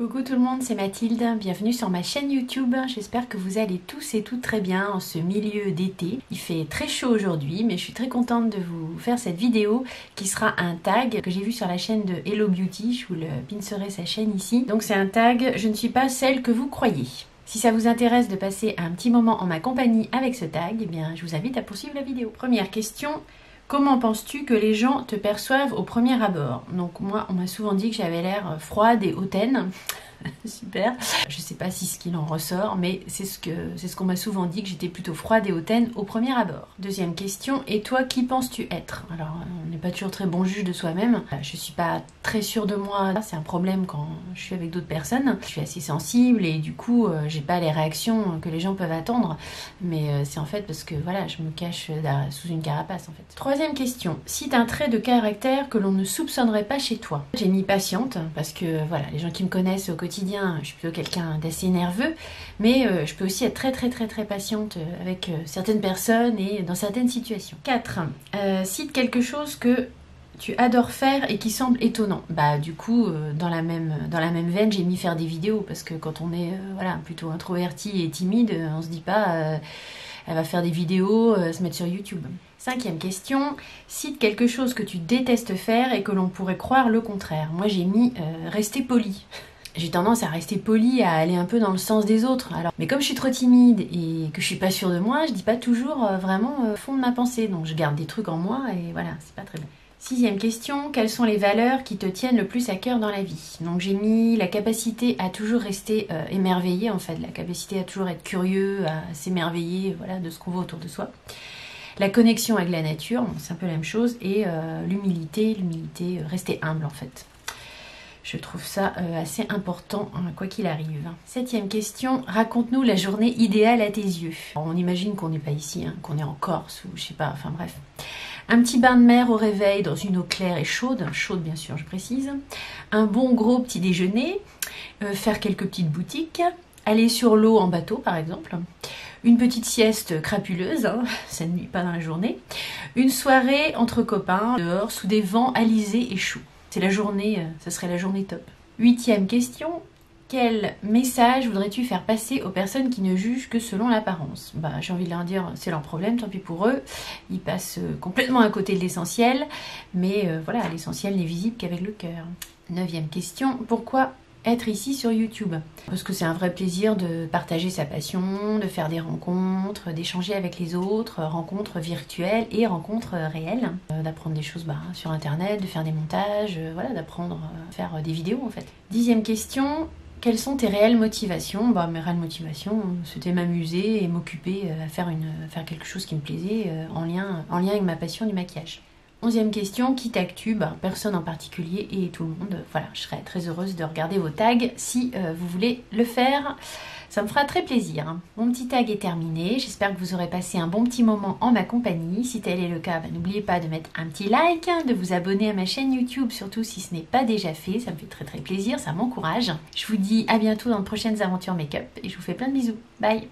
Coucou tout le monde, c'est Mathilde, bienvenue sur ma chaîne YouTube. J'espère que vous allez tous et toutes très bien en ce milieu d'été. Il fait très chaud aujourd'hui, mais je suis très contente de vous faire cette vidéo qui sera un tag que j'ai vu sur la chaîne de Hello Beauty. Je vous le pincerai sa chaîne ici. Donc c'est un tag « Je ne suis pas celle que vous croyez ». Si ça vous intéresse de passer un petit moment en ma compagnie avec ce tag, eh bien, je vous invite à poursuivre la vidéo. Première question. Comment penses-tu que les gens te perçoivent au premier abord? Donc moi, on m'a souvent dit que j'avais l'air froide et hautaine. Super. Je sais pas si ce qu'il en ressort, mais c'est ce qu'on m'a souvent dit, que j'étais plutôt froide et hautaine au premier abord. Deuxième question, et toi, qui penses-tu être? Alors, on n'est pas toujours très bon juge de soi-même. Je suis pas très sûre de moi. C'est un problème quand je suis avec d'autres personnes. Je suis assez sensible et du coup, j'ai pas les réactions que les gens peuvent attendre. Mais c'est en fait parce que voilà, je me cache sous une carapace en fait. Troisième question, cite un trait de caractère que l'on ne soupçonnerait pas chez toi. J'ai mis patiente parce que voilà, les gens qui me connaissent au quotidien, je suis plutôt quelqu'un d'assez nerveux, mais je peux aussi être très patiente avec certaines personnes et dans certaines situations. 4. Cite quelque chose que tu adores faire et qui semble étonnant. Bah du coup, dans la même veine, j'ai mis faire des vidéos parce que quand on est voilà, plutôt introverti et timide, on se dit pas elle va faire des vidéos, se mettre sur YouTube. 5e question, cite quelque chose que tu détestes faire et que l'on pourrait croire le contraire. Moi j'ai mis rester poli. J'ai tendance à rester polie, à aller un peu dans le sens des autres. Alors, mais comme je suis trop timide et que je suis pas sûre de moi, je dis pas toujours vraiment au fond de ma pensée. Donc je garde des trucs en moi et voilà, c'est pas très bon. 6e question, quelles sont les valeurs qui te tiennent le plus à cœur dans la vie? Donc j'ai mis la capacité à toujours rester émerveillé en fait, la capacité à toujours être curieux, à s'émerveiller voilà, de ce qu'on voit autour de soi. La connexion avec la nature, bon, c'est un peu la même chose, et l'humilité, rester humble en fait. Je trouve ça assez important, quoi qu'il arrive. 7e question, raconte-nous la journée idéale à tes yeux. Alors, on imagine qu'on n'est pas ici, hein, qu'on est en Corse ou je sais pas, enfin bref. Un petit bain de mer au réveil dans une eau claire et chaude bien sûr je précise. Un bon gros petit déjeuner, faire quelques petites boutiques, aller sur l'eau en bateau par exemple. Une petite sieste crapuleuse, hein, ça ne nuit pas dans la journée. Une soirée entre copains, dehors, sous des vents alizés et chauds. C'est la journée, ça serait la journée top. 8e question, quel message voudrais-tu faire passer aux personnes qui ne jugent que selon l'apparence? Bah, j'ai envie de leur dire, c'est leur problème, tant pis pour eux. Ils passent complètement à côté de l'essentiel, mais voilà, l'essentiel n'est visible qu'avec le cœur. 9e question, pourquoi être ici sur YouTube? Parce que c'est un vrai plaisir de partager sa passion, de faire des rencontres, d'échanger avec les autres, rencontres virtuelles et rencontres réelles, d'apprendre des choses sur internet, de faire des montages, voilà, d'apprendre à faire des vidéos en fait. 10e question, quelles sont tes réelles motivations? Mes réelles motivations, c'était m'amuser et m'occuper à faire quelque chose qui me plaisait en lien avec ma passion du maquillage. 11e question, qui tag-tu? Personne en particulier et tout le monde. Voilà, je serais très heureuse de regarder vos tags si vous voulez le faire. Ça me fera très plaisir. Mon petit tag est terminé. J'espère que vous aurez passé un bon petit moment en ma compagnie. Si tel est le cas, n'oubliez pas de mettre un petit like, de vous abonner à ma chaîne YouTube, surtout si ce n'est pas déjà fait. Ça me fait très plaisir, ça m'encourage. Je vous dis à bientôt dans de prochaines aventures make-up et je vous fais plein de bisous. Bye!